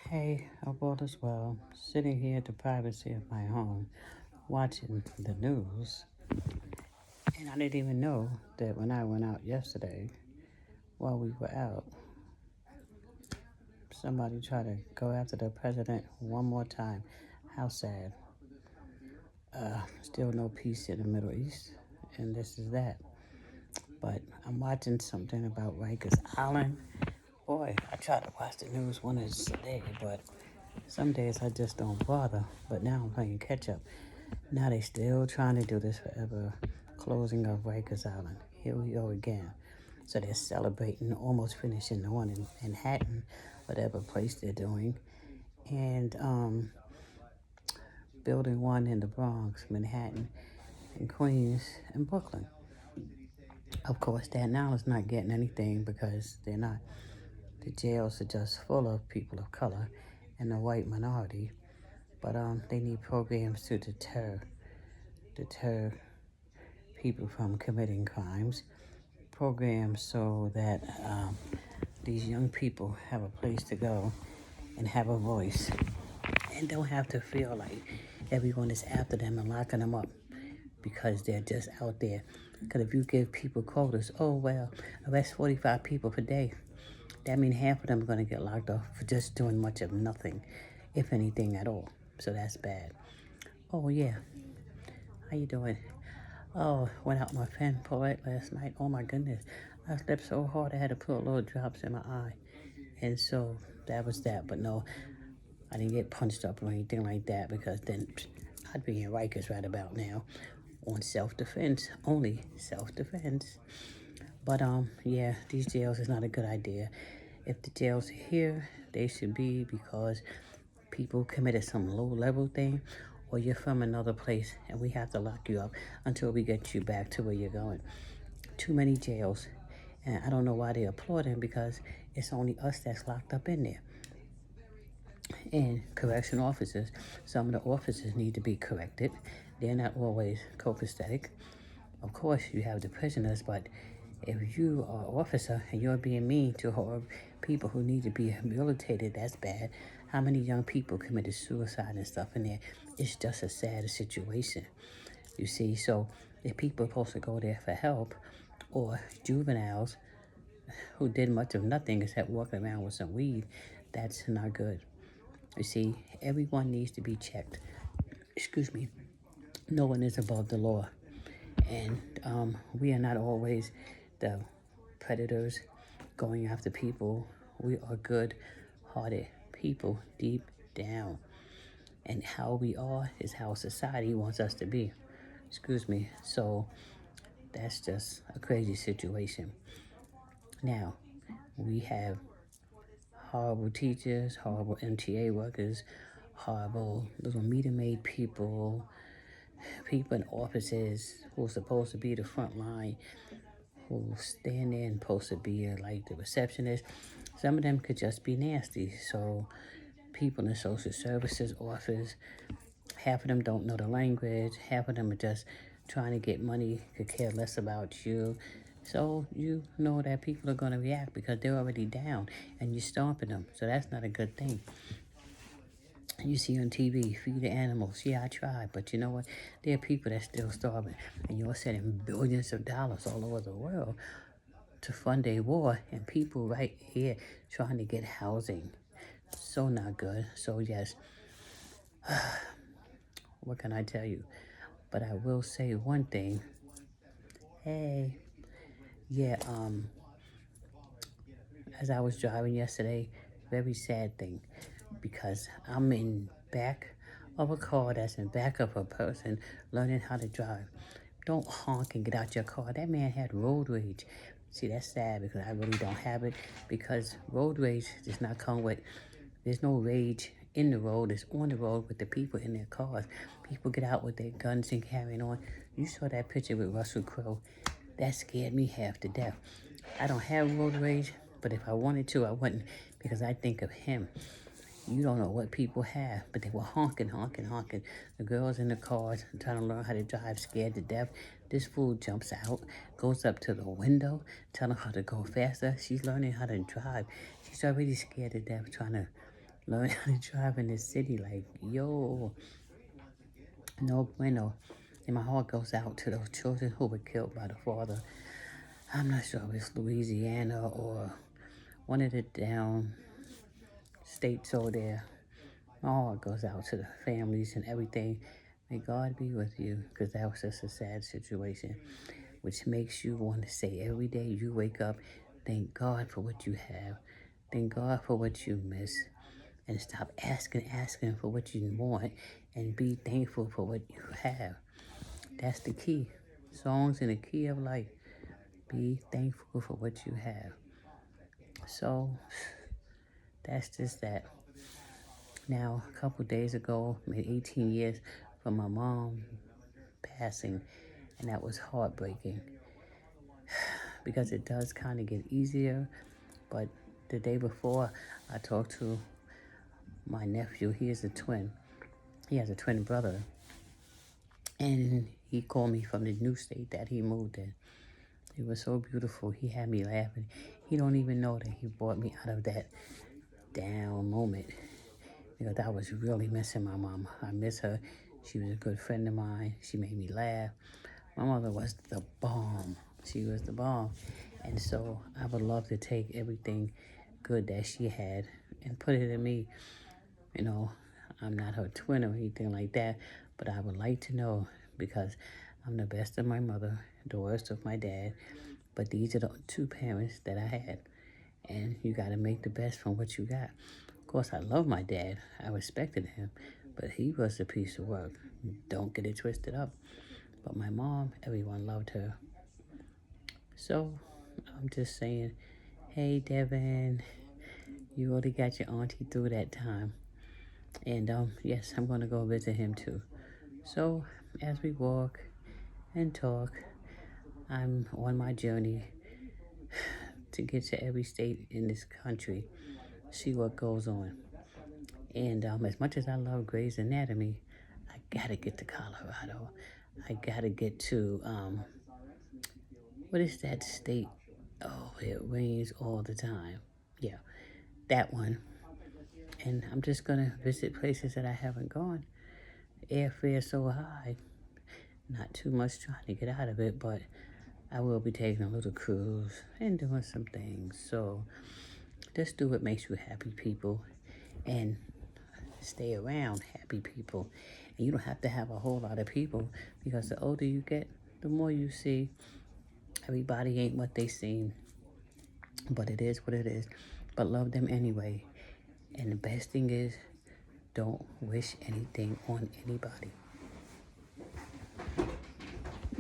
Hey, hope all is well. Sitting here at the privacy of my home, watching the news, and I didn't even know that when I went out yesterday, while we were out, somebody tried to go after the president one more time. How sad. Still no peace in the Middle East, and this is that. But I'm watching something about Rikers Island. Boy, I try to watch the news one a day, but some days I just don't bother. But now I'm playing catch up. Now they still trying to do this forever. Closing of Rikers Island. Here we go again. So they're celebrating almost finishing the one in Manhattan, whatever place they're doing, and building one in the Bronx, Manhattan, and Queens, and Brooklyn. Of course, Staten Island's not getting anything because they're not. The jails are just full of people of color and the white minority. But they need programs to deter people from committing crimes. Programs so that these young people have a place to go and have a voice and don't have to feel like everyone is after them and locking them up because they're just out there. Because if you give people quotas, oh, well, arrest 45 people per day, that means half of them are going to get locked up for just doing much of nothing, if anything at all. So that's bad. Oh, yeah. How you doing? Oh, went out with my friend Paulette last night. Oh, my goodness. I slept so hard I had to put little drops in my eye. And so that was that. But no, I didn't get punched up or anything like that because then I'd be in Rikers right about now on self-defense, only self-defense. But yeah, these jails is not a good idea. If the jails are here, they should be because people committed some low-level thing, or you're from another place and we have to lock you up until we get you back to where you're going. Too many jails, and I don't know why they applaud them because it's only us that's locked up in there. And correction officers, some of the officers need to be corrected. They're not always copacetic. Of course, you have the prisoners, but if you are an officer and you're being mean to people who need to be rehabilitated, that's bad. How many young people committed suicide and stuff in there? It's just a sad situation. You see, so if people are supposed to go there for help, or juveniles who did much of nothing except walking around with some weed, that's not good. You see, everyone needs to be checked. Excuse me. No one is above the law. And we are not always the predators going after people. We are good hearted people deep down. And how we are is how society wants us to be. Excuse me. So that's just a crazy situation. Now, we have horrible teachers, horrible MTA workers, horrible little meter maid people, people in offices who are supposed to be the front line, who stand there and supposed to be like the receptionist. Some of them could just be nasty. So people in social services office, half of them don't know the language, half of them are just trying to get money, could care less about you. So you know that people are going to react because they're already down and you're stomping them. So that's not a good thing. You see on TV, feed the animals. Yeah, I tried, but you know what? There are people that's still starving, and you're sending billions of dollars all over the world to fund a war, and people right here trying to get housing. So not good. So yes, what can I tell you? But I will say one thing. Hey, yeah, as I was driving yesterday, very sad thing because I'm in back of a car that's in back of a person learning how to drive. Don't honk and get out your car. That man had road rage. See, that's sad because I really don't have it because road rage does not come with, there's no rage in the road. It's on the road with the people in their cars. People get out with their guns and carrying on. You saw that picture with Russell Crowe. That scared me half to death. I don't have road rage, but if I wanted to, I wouldn't because I think of him. You don't know what people have, but they were honking, honking, honking. The girls in the cars trying to learn how to drive, scared to death. This fool jumps out, goes up to the window, telling her to go faster. She's learning how to drive. She's already scared to death trying to learn how to drive in the city. Like, yo, no bueno. And my heart goes out to those children who were killed by the father. I'm not sure if it's Louisiana or one of the down states over there. My heart goes out to the families and everything. May God be with you, because that was just a sad situation, which makes you want to say every day you wake up, thank God for what you have. Thank God for what you miss. And stop asking for what you want, and be thankful for what you have. That's the key. Songs in the key of life. Be thankful for what you have. So that's just that. Now, a couple days ago, made 18 years from my mom passing, and that was heartbreaking because it does kind of get easier. But the day before, I talked to my nephew. He is a twin. He has a twin brother, and he called me from the new state that he moved in. It was so beautiful. He had me laughing. He don't even know that he brought me out of that down moment, because I was really missing my mom. I miss her. She was a good friend of mine. She made me laugh. My mother was the bomb. She was the bomb. And so I would love to take everything good that she had and put it in me. You know, I'm not her twin or anything like that, but I would like to know, because I'm the best of my mother, the worst of my dad. But these are the two parents that I had. And you got to make the best from what you got. Of course, I love my dad. I respected him, but he was a piece of work. Don't get it twisted up. But my mom, everyone loved her. So I'm just saying, hey, Devin, you really got your auntie through that time. And yes, I'm going to go visit him too. So as we walk and talk, I'm on my journey to get to every state in this country, see what goes on. And as much as I love Grey's Anatomy, I gotta get to Colorado. I gotta get to, what is that state? Oh, it rains all the time. Yeah, that one. And I'm just gonna visit places that I haven't gone. Airfare so high, not too much trying to get out of it, but I will be taking a little cruise and doing some things. So just do what makes you happy, people, and stay around happy people. And you don't have to have a whole lot of people, because the older you get, the more you see everybody ain't what they seem. But it is what it is. But love them anyway. And the best thing is, don't wish anything on anybody.